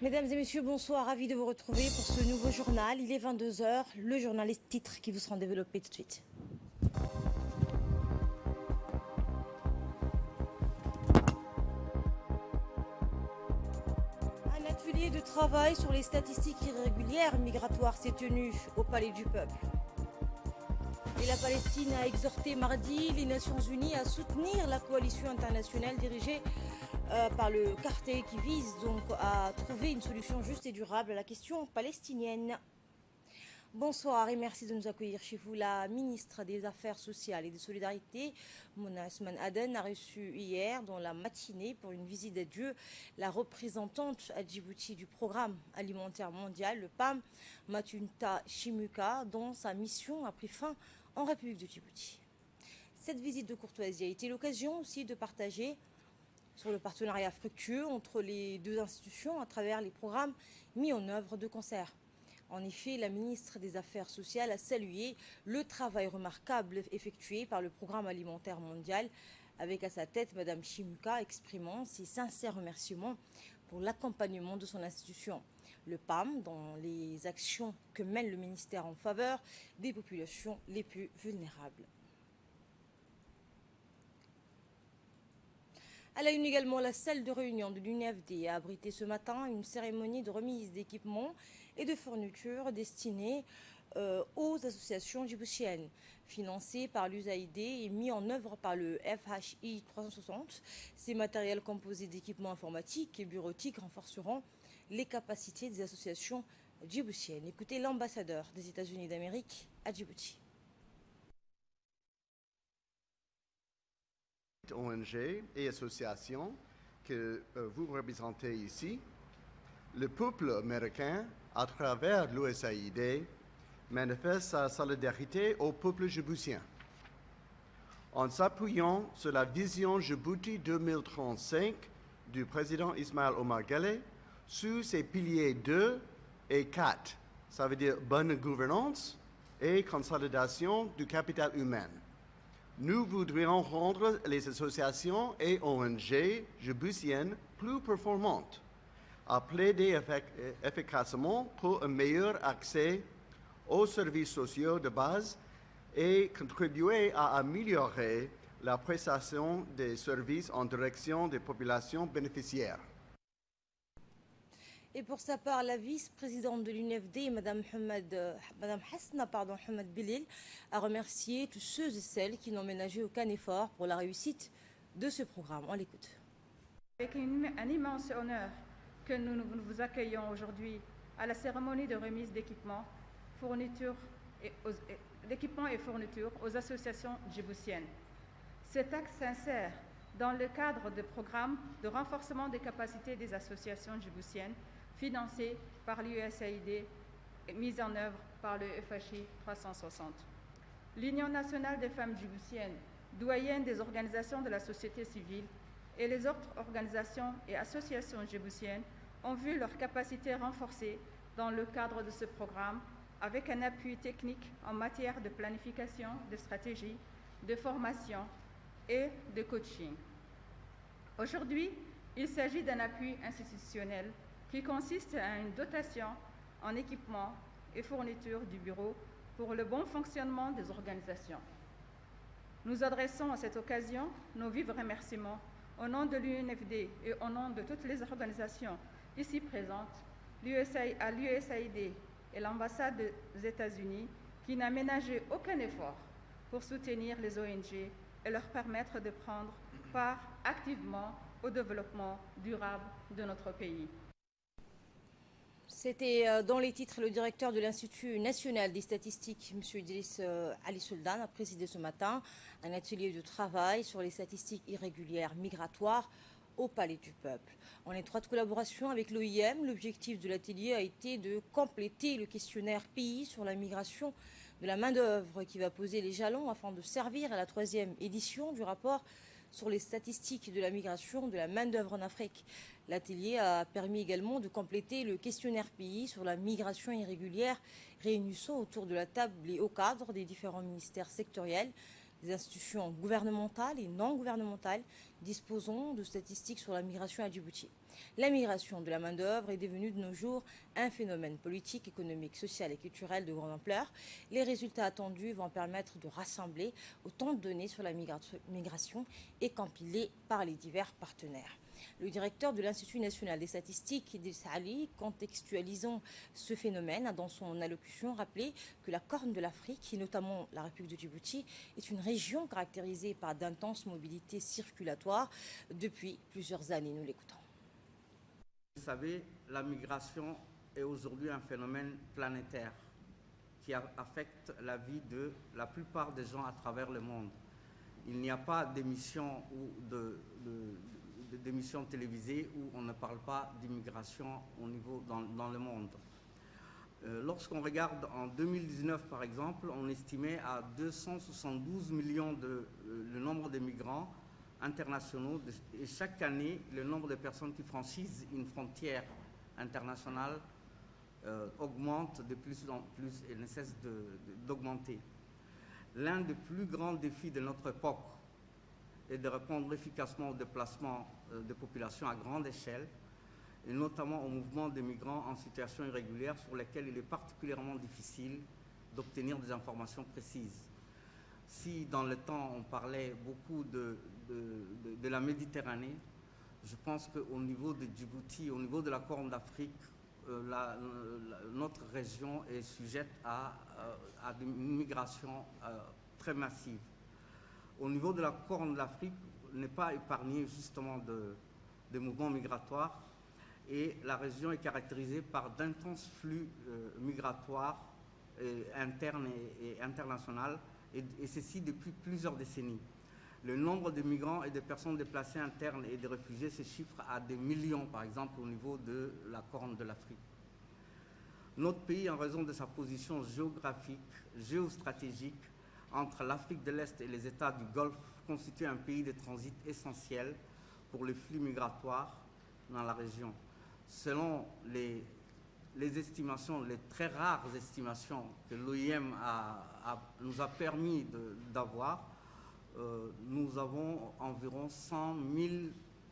Mesdames et messieurs, bonsoir, ravi de vous retrouver pour ce nouveau journal. Il est 22 h, le journal les titres qui vous seront développés tout de suite. Un atelier de travail sur les statistiques irrégulières migratoires s'est tenu au Palais du Peuple. Et la Palestine a exhorté mardi les Nations Unies à soutenir la coalition internationale dirigée par le quartet qui vise donc à trouver une solution juste et durable à la question palestinienne. Bonsoir et merci de nous accueillir chez vous. La ministre des Affaires sociales et des Solidarités, Mona Ousmane Aden, a reçu hier dans la matinée pour une visite d'adieu la représentante à Djibouti du Programme alimentaire mondial, le PAM, Matunta Chimuka, dont sa mission a pris fin en République de Djibouti. Cette visite de courtoisie a été l'occasion aussi de partager sur le partenariat fructueux entre les deux institutions à travers les programmes mis en œuvre de concert. En effet, la ministre des Affaires sociales a salué le travail remarquable effectué par le Programme alimentaire mondial, avec à sa tête Mme Chimuka exprimant ses sincères remerciements pour l'accompagnement de son institution, le PAM, dans les actions que mène le ministère en faveur des populations les plus vulnérables. À la une également, la salle de réunion de l'UNFD a abrité ce matin une cérémonie de remise d'équipements et de fournitures destinés aux associations djiboutiennes, financées par l'USAID et mis en œuvre par le FHI 360. Ces matériels composés d'équipements informatiques et bureautiques renforceront les capacités des associations djiboutiennes. Écoutez l'ambassadeur des États-Unis d'Amérique à Djibouti. ONG et associations que vous représentez ici, le peuple américain, à travers l'USAID, manifeste sa solidarité au peuple djiboutien. En s'appuyant sur la vision Djibouti 2035 du président Ismaël Omar Guelleh, sous ses piliers 2 et 4, ça veut dire bonne gouvernance et consolidation du capital humain. Nous voudrions rendre les associations et ONG djiboutiennes plus performantes, à plaider efficacement pour un meilleur accès aux services sociaux de base et contribuer à améliorer la prestation des services en direction des populations bénéficiaires. Et pour sa part, la vice-présidente de l'UNFD, Mme Hasna Hamad Bilil, a remercié tous ceux et celles qui n'ont ménagé aucun effort pour la réussite de ce programme. On l'écoute. Avec un immense honneur que nous vous accueillons aujourd'hui à la cérémonie de remise d'équipements et fournitures aux associations djiboutiennes. Cet acte s'insère dans le cadre de programmes de renforcement des capacités des associations djiboutiennes financées par l'USAID et mises en œuvre par le FHI 360. L'Union nationale des femmes djiboutiennes, doyenne des organisations de la société civile, et les autres organisations et associations djiboutiennes ont vu leurs capacités renforcées dans le cadre de ce programme avec un appui technique en matière de planification, de stratégie, de formation et de coaching. Aujourd'hui, il s'agit d'un appui institutionnel qui consiste à une dotation en équipement et fourniture du bureau pour le bon fonctionnement des organisations. Nous adressons à cette occasion nos vifs remerciements au nom de l'UNFD et au nom de toutes les organisations ici présentes, à l'USAID et l'ambassade des États-Unis qui n'a ménagé aucun effort pour soutenir les ONG et leur permettre de prendre part activement au développement durable de notre pays. C'était dans les titres le directeur de l'Institut national des statistiques, M. Idriss Ali Sultan, a présidé ce matin un atelier de travail sur les statistiques irrégulières migratoires au Palais du Peuple. En étroite collaboration avec l'OIM, l'objectif de l'atelier a été de compléter le questionnaire pays sur la migration de la main-d'œuvre qui va poser les jalons afin de servir à la 3e édition du rapport sur les statistiques de la migration de la main-d'œuvre en Afrique. L'atelier a permis également de compléter le questionnaire pays sur la migration irrégulière, réunissant autour de la table les hauts cadres des différents ministères sectoriels des institutions gouvernementales et non gouvernementales disposons de statistiques sur la migration à Djibouti. La migration de la main-d'œuvre est devenue de nos jours un phénomène politique, économique, social et culturel de grande ampleur. Les résultats attendus vont permettre de rassembler autant de données sur la migration et compilées par les divers partenaires. Le directeur de l'Institut national des statistiques, Idriss Ali, contextualisant ce phénomène, a dans son allocution rappelé que la Corne de l'Afrique, et notamment la République de Djibouti, est une région caractérisée par d'intenses mobilités circulatoires depuis plusieurs années. Nous l'écoutons. Vous savez, la migration est aujourd'hui un phénomène planétaire qui affecte la vie de la plupart des gens à travers le monde. Il n'y a pas d'émission ou d'émissions télévisées où on ne parle pas d'immigration dans le monde. Lorsqu'on regarde en 2019 par exemple, on estimait à 272 millions le nombre de migrants internationaux et chaque année le nombre de personnes qui franchissent une frontière internationale augmente de plus en plus et ne cesse d'augmenter. L'un des plus grands défis de notre époque est de répondre efficacement au déplacement de populations à grande échelle, et notamment au mouvement des migrants en situation irrégulière sur lesquels il est particulièrement difficile d'obtenir des informations précises. Si dans le temps on parlait beaucoup de la Méditerranée, je pense qu'au niveau de Djibouti, au niveau de la Corne d'Afrique, notre région est sujette à une migration très massive. Au niveau de la Corne de l'Afrique, n'est pas épargnée justement de mouvements migratoires et la région est caractérisée par d'intenses flux migratoires internes et internationaux et ceci depuis plusieurs décennies. Le nombre de migrants et de personnes déplacées internes et de réfugiés se chiffre à des millions, par exemple, au niveau de la Corne de l'Afrique. Notre pays, en raison de sa position géographique, géostratégique, entre l'Afrique de l'Est et les États du Golfe, constitue un pays de transit essentiel pour les flux migratoires dans la région. Selon les estimations, les très rares estimations que l'OIM nous a permis d'avoir, nous avons environ 100 000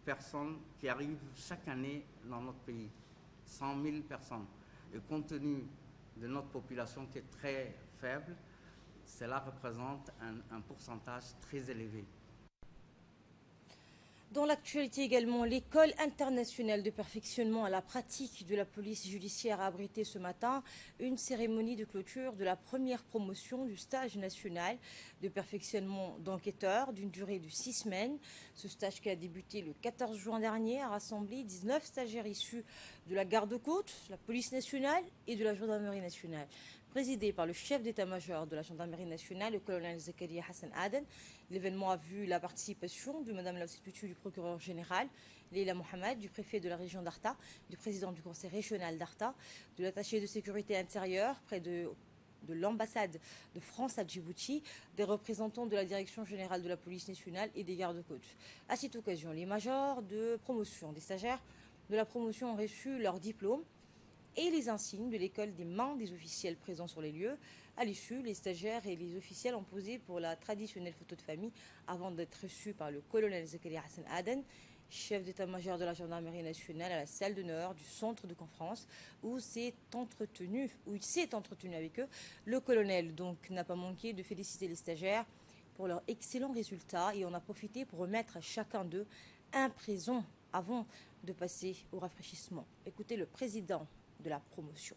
personnes qui arrivent chaque année dans notre pays. 100 000 personnes. Et compte tenu de notre population qui est très faible, cela représente un pourcentage très élevé. Dans l'actualité également, l'école internationale de perfectionnement à la pratique de la police judiciaire a abrité ce matin une cérémonie de clôture de la première promotion du stage national de perfectionnement d'enquêteurs d'une durée de 6 semaines. Ce stage qui a débuté le 14 juin dernier a rassemblé 19 stagiaires issus de la garde-côte, la police nationale et de la gendarmerie nationale. Présidé par le chef d'état-major de la gendarmerie nationale, le colonel Zakaria Hassan Aden. L'événement a vu la participation de Madame la substitut du procureur général, Leila Mohamed, du préfet de la région d'Arta, du président du conseil régional d'Arta, de l'attaché de sécurité intérieure près de l'ambassade de France à Djibouti, des représentants de la direction générale de la police nationale et des gardes-côtes. À cette occasion, les majors de promotion des stagiaires de la promotion ont reçu leur diplôme et les insignes de l'école des mains des officiels présents sur les lieux. À l'issue, les stagiaires et les officiels ont posé pour la traditionnelle photo de famille avant d'être reçus par le colonel Zakaria Hassan Aden, chef d'état-major de la gendarmerie nationale, à la salle d'honneur du centre de conférence où il s'est entretenu avec eux. Le colonel donc n'a pas manqué de féliciter les stagiaires pour leurs excellents résultats et en a profité pour remettre à chacun d'eux un présent avant de passer au rafraîchissement. Écoutez le président de la promotion.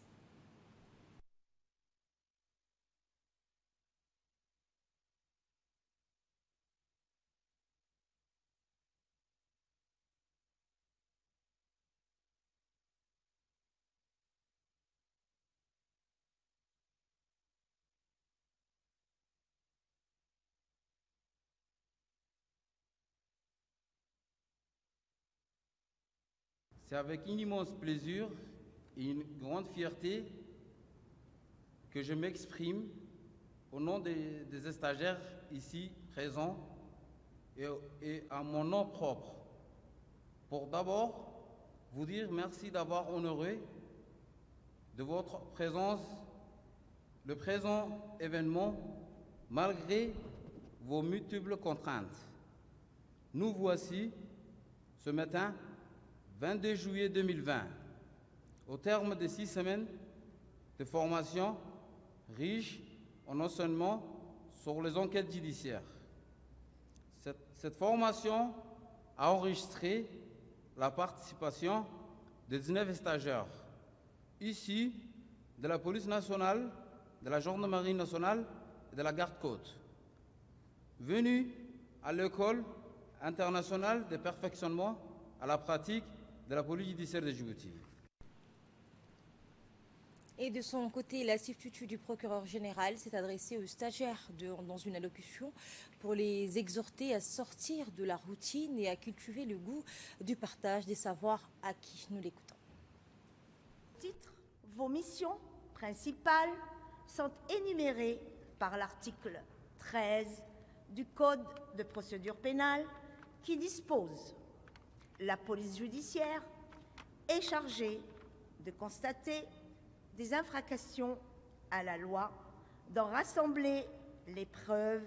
C'est avec un immense plaisir et une grande fierté que je m'exprime au nom des stagiaires ici présents et à mon nom propre pour d'abord vous dire merci d'avoir honoré de votre présence le présent événement malgré vos multiples contraintes. Nous voici ce matin, 22 juillet 2020, au terme de 6 semaines de formation riche en enseignement sur les enquêtes judiciaires. Cette formation a enregistré la participation de 19 stagiaires issus de la police nationale, de la gendarmerie nationale et de la garde-côte, venus à l'école internationale de perfectionnement à la pratique de la police judiciaire de Djibouti. Et de son côté, la substitut du procureur général s'est adressée aux stagiaires dans une allocution pour les exhorter à sortir de la routine et à cultiver le goût du partage des savoirs acquis. Nous l'écoutons. Titre, vos missions principales sont énumérées par l'article 13 du Code de procédure pénale qui dispose: la police judiciaire est chargée de constater des infractions à la loi, d'en rassembler les preuves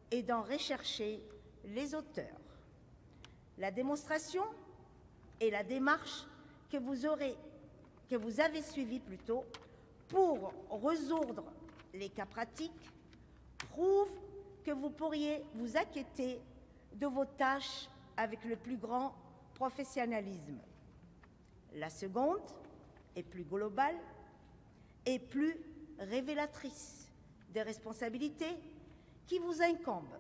et d'en rechercher les auteurs. La démonstration et la démarche que vous avez suivie pour résoudre les cas pratiques prouvent que vous pourriez vous acquitter de vos tâches avec le plus grand professionnalisme. La seconde est plus globale et plus révélatrice des responsabilités qui vous incombent,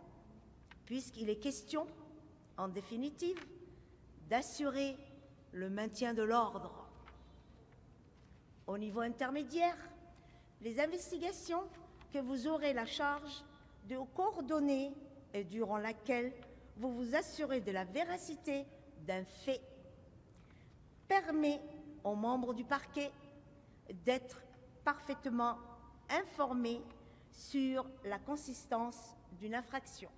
puisqu'il est question, en définitive, d'assurer le maintien de l'ordre. Au niveau intermédiaire, les investigations que vous aurez la charge de coordonner et durant laquelle vous vous assurez de la véracité d'un fait permet aux membres du parquet d'être parfaitement informés sur la consistance d'une infraction.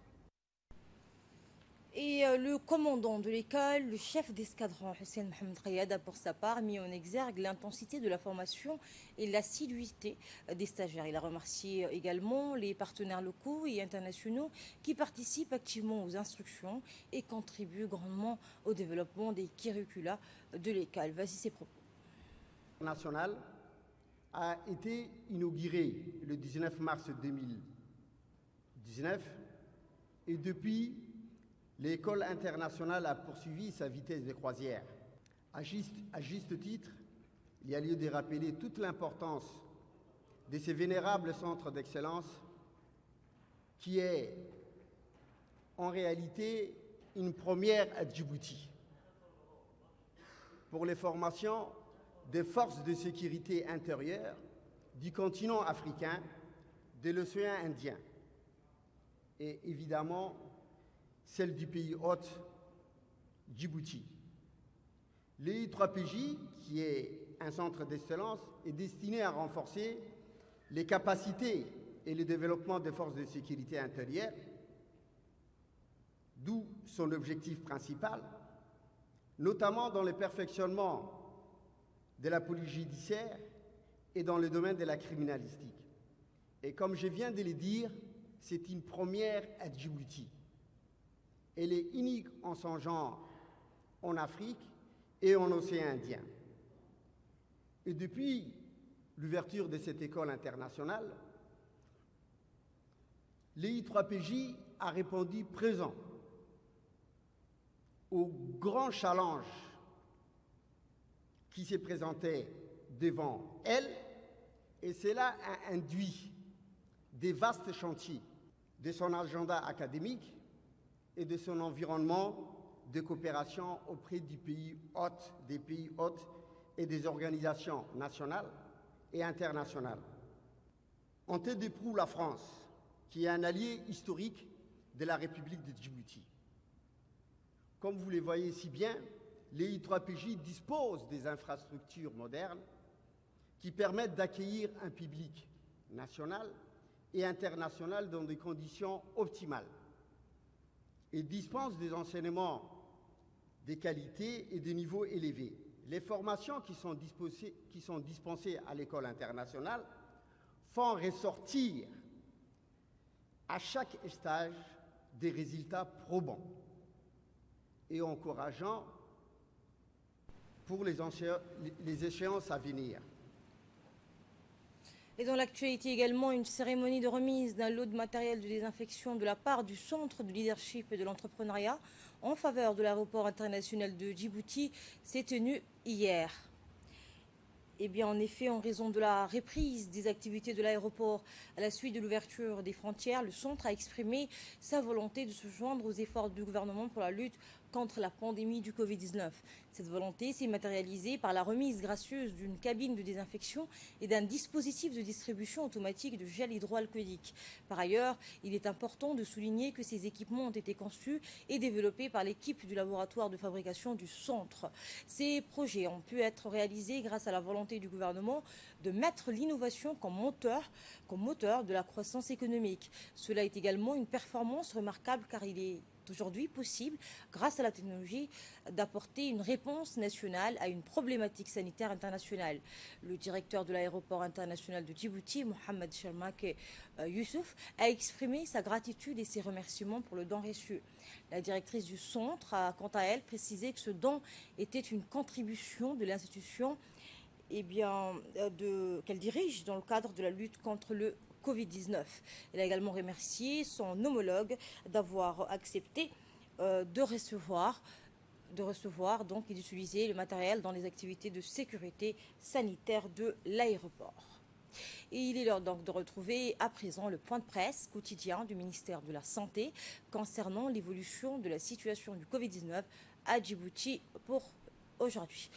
Et le commandant de l'école, le chef d'escadron Hussein Mohamed Rayad, a pour sa part mis en exergue l'intensité de la formation et l'assiduité des stagiaires. Il a remercié également les partenaires locaux et internationaux qui participent activement aux instructions et contribuent grandement au développement des curricula de l'école. Voici ses propos. National a été inauguré le 19 mars 2019 et depuis, l'école internationale a poursuivi sa vitesse de croisière. À juste titre, il y a lieu de rappeler toute l'importance de ces vénérables centres d'excellence qui est en réalité une première à Djibouti pour les formations des forces de sécurité intérieure du continent africain, de l'océan Indien et évidemment celle du pays hôte, Djibouti. L'EI3PJ, qui est un centre d'excellence, est destiné à renforcer les capacités et le développement des forces de sécurité intérieure, d'où son objectif principal, notamment dans le perfectionnement de la police judiciaire et dans le domaine de la criminalistique. Et comme je viens de le dire, c'est une première à Djibouti. Elle est unique en son genre en Afrique et en océan Indien. Et depuis l'ouverture de cette école internationale, l'EI3PJ a répondu présent aux grands challenges qui se présentaient devant elle, et cela a induit des vastes chantiers de son agenda académique et de son environnement de coopération auprès des pays hôtes et des organisations nationales et internationales. En tête de proue, la France, qui est un allié historique de la République de Djibouti. Comme vous le voyez si bien, l'EI3PJ dispose des infrastructures modernes qui permettent d'accueillir un public national et international dans des conditions optimales et dispense des enseignements de qualité et de niveau élevé. Les formations qui sont dispensées à l'école internationale font ressortir à chaque stage des résultats probants et encourageants pour les échéances à venir. Et dans l'actualité également, une cérémonie de remise d'un lot de matériel de désinfection de la part du Centre de leadership et de l'entrepreneuriat en faveur de l'aéroport international de Djibouti s'est tenue hier. Eh bien, en effet, en raison de la reprise des activités de l'aéroport à la suite de l'ouverture des frontières, le centre a exprimé sa volonté de se joindre aux efforts du gouvernement pour la lutte contre la pandémie du Covid-19. Cette volonté s'est matérialisée par la remise gracieuse d'une cabine de désinfection et d'un dispositif de distribution automatique de gel hydroalcoolique. Par ailleurs, il est important de souligner que ces équipements ont été conçus et développés par l'équipe du laboratoire de fabrication du centre. Ces projets ont pu être réalisés grâce à la volonté du gouvernement de mettre l'innovation comme moteur de la croissance économique. Cela est également une performance remarquable car il est aujourd'hui possible, grâce à la technologie, d'apporter une réponse nationale à une problématique sanitaire internationale. Le directeur de l'aéroport international de Djibouti, Mohamed Shermak Youssouf, a exprimé sa gratitude et ses remerciements pour le don reçu. La directrice du centre a, quant à elle, précisé que ce don était une contribution de l'institution qu'elle dirige dans le cadre de la lutte contre le Covid-19. Elle a également remercié son homologue d'avoir accepté de recevoir donc et d'utiliser le matériel dans les activités de sécurité sanitaire de l'aéroport. Et il est l'heure donc de retrouver à présent le point de presse quotidien du ministère de la Santé concernant l'évolution de la situation du Covid-19 à Djibouti pour aujourd'hui.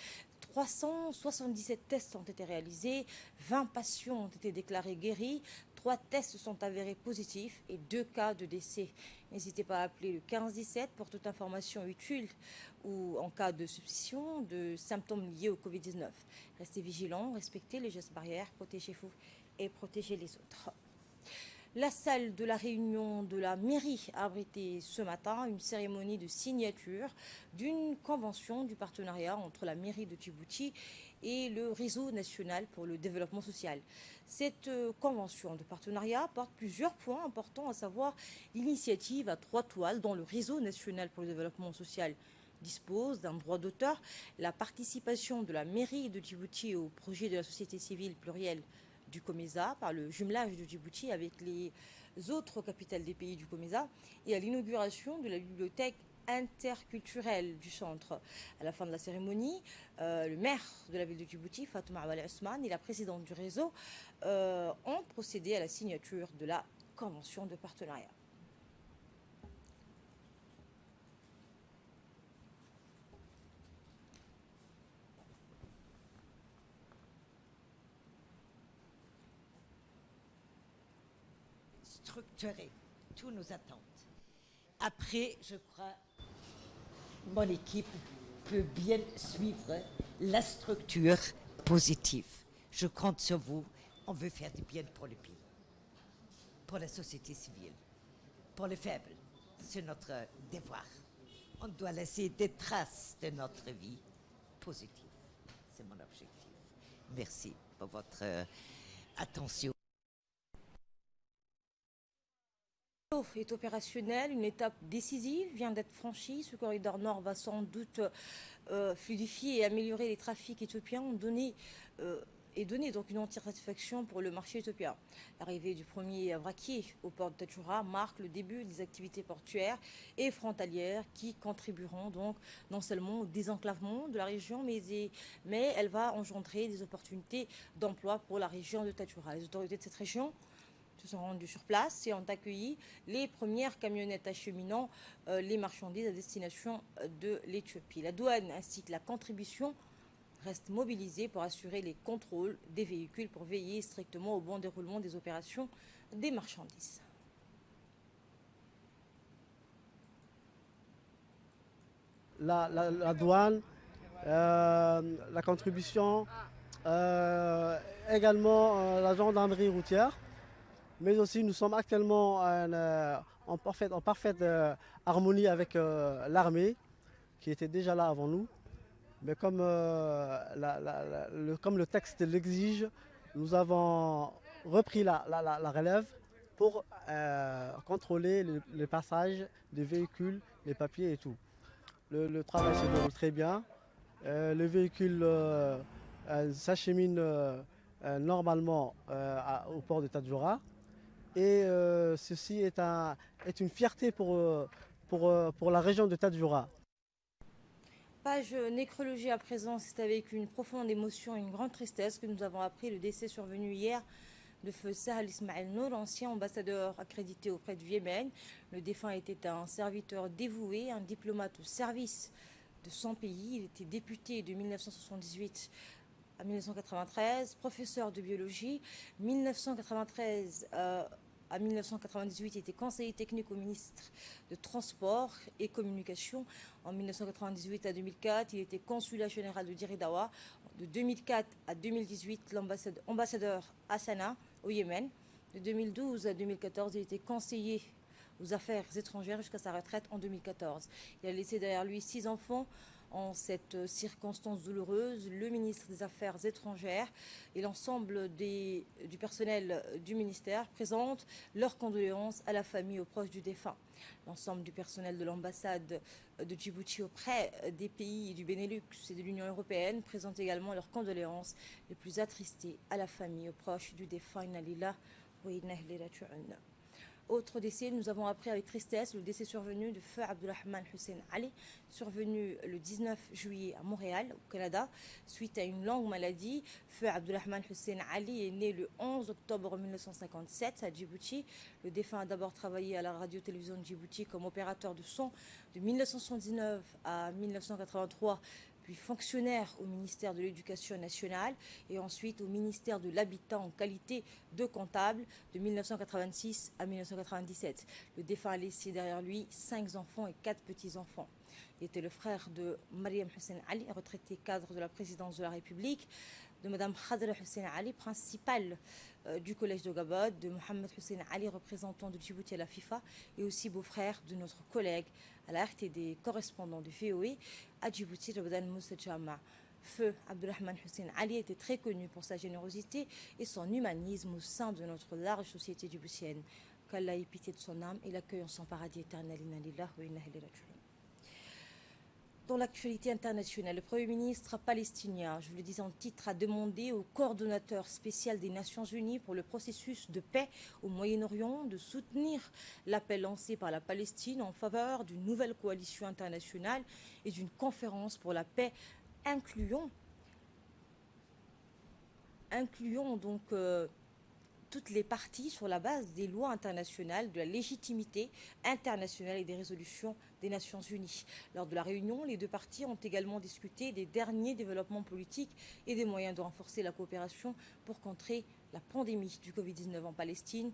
377 tests ont été réalisés, 20 patients ont été déclarés guéris, 3 tests sont avérés positifs et 2 cas de décès. N'hésitez pas à appeler le 1517 pour toute information utile ou en cas de suspicion de symptômes liés au Covid-19. Restez vigilants, respectez les gestes barrières, protégez-vous et protégez les autres. La salle de la réunion de la mairie a abrité ce matin une cérémonie de signature d'une convention du partenariat entre la mairie de Djibouti et le réseau national pour le développement social. Cette convention de partenariat porte plusieurs points importants, à savoir l'initiative à 3 toiles dont le réseau national pour le développement social dispose d'un droit d'auteur, la participation de la mairie de Djibouti au projet de la société civile plurielle du COMESA par le jumelage de Djibouti avec les autres capitales des pays du COMESA et à l'inauguration de la bibliothèque interculturelle du centre. À la fin de la cérémonie, le maire de la ville de Djibouti, Fatouma Awal Ousmane, et la présidente du réseau ont procédé à la signature de la convention de partenariat. Structurer toutes nos attentes. Après, je crois, mon équipe peut bien suivre la structure positive. Je compte sur vous. On veut faire du bien pour le pays, pour la société civile, pour les faibles. C'est notre devoir. On doit laisser des traces de notre vie positive. C'est mon objectif. Merci pour votre attention. Est opérationnel, une étape décisive vient d'être franchie. Ce corridor nord va sans doute fluidifier et améliorer les trafics éthiopiens et donner donc une entière satisfaction pour le marché éthiopien. L'arrivée du premier vraquier au port de Tadjoura marque le début des activités portuaires et frontalières qui contribueront donc non seulement au désenclavement de la région, mais elle va engendrer des opportunités d'emploi pour la région de Tadjoura. Les autorités de cette région se sont rendus sur place et ont accueilli les premières camionnettes acheminant les marchandises à destination de l'Éthiopie. La douane ainsi que la contribution restent mobilisés pour assurer les contrôles des véhicules pour veiller strictement au bon déroulement des opérations des marchandises. La douane, la contribution, également la gendarmerie routière. Mais aussi nous sommes actuellement en parfaite harmonie avec l'armée qui était déjà là avant nous. Mais comme le texte l'exige, nous avons repris la relève pour contrôler le passage des véhicules, les papiers et tout. Le travail se déroule très bien. Le véhicule s'achemine normalement au port de Tadjoura. Et ceci est une fierté pour la région de Tadjoura. Page nécrologie à présent, c'est avec une profonde émotion et une grande tristesse que nous avons appris le décès survenu hier de feu Sahel Ismaël Nour, ancien ambassadeur accrédité auprès du Yémen. Le défunt était un serviteur dévoué, un diplomate au service de son pays. Il était député de 1978 à 1993, professeur de biologie. 1993 à 1998, il était conseiller technique au ministre de Transport et Communication. En 1998 à 2004, il était consulat général de Diridawa. De 2004 à 2018, ambassadeur à Sanaa, au Yémen. De 2012 à 2014, il était conseiller aux affaires étrangères jusqu'à sa retraite en 2014. Il a laissé derrière lui 6 enfants. En cette circonstance douloureuse, le ministre des Affaires étrangères et l'ensemble du personnel du ministère présentent leurs condoléances à la famille et aux proches du défunt. L'ensemble du personnel de l'ambassade de Djibouti auprès des pays du Benelux et de l'Union européenne présente également leurs condoléances les plus attristées à la famille et aux proches du défunt. Inna lillahi wa inna ilayhi raji'un. Autre décès, nous avons appris avec tristesse le décès survenu de feu Abdulrahman Hussein Ali, survenu le 19 juillet à Montréal, au Canada, suite à une longue maladie. Feu Abdulrahman Hussein Ali est né le 11 octobre 1957 à Djibouti. Le défunt a d'abord travaillé à la radio-télévision de Djibouti comme opérateur de son de 1979 à 1983. Puis fonctionnaire au ministère de l'Éducation nationale et ensuite au ministère de l'Habitat en qualité de comptable de 1986 à 1997. Le défunt a laissé derrière lui 5 enfants et 4 petits-enfants. Il était le frère de Mariam Hussein Ali, retraité cadre de la présidence de la République, de Mme Khadra Hussein Ali, principale du collège de Gabod, de Mohamed Hussein Ali, représentant de Djibouti à la FIFA, et aussi beau-frère de notre collègue à la RTD, correspondant du VOA à Djibouti, Rabdan Moussa Jama. Feu Abdulrahman Hussein Ali était très connu pour sa générosité et son humanisme au sein de notre large société djiboutienne. Qu'Allah ait pitié de son âme et l'accueille en son paradis éternel. Inna lillahi wa inna ilayhi raji'un. Dans l'actualité internationale, le Premier ministre palestinien, je vous le disais en titre, a demandé au coordonnateur spécial des Nations Unies pour le processus de paix au Moyen-Orient de soutenir l'appel lancé par la Palestine en faveur d'une nouvelle coalition internationale et d'une conférence pour la paix incluant donc toutes les parties sur la base des lois internationales, de la légitimité internationale et des résolutions des Nations Unies. Lors de la réunion, les deux parties ont également discuté des derniers développements politiques et des moyens de renforcer la coopération pour contrer la pandémie du Covid-19 en Palestine.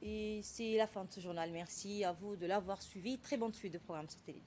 Et c'est la fin de ce journal. Merci à vous de l'avoir suivi. Très bonne suite de programme sur Télé.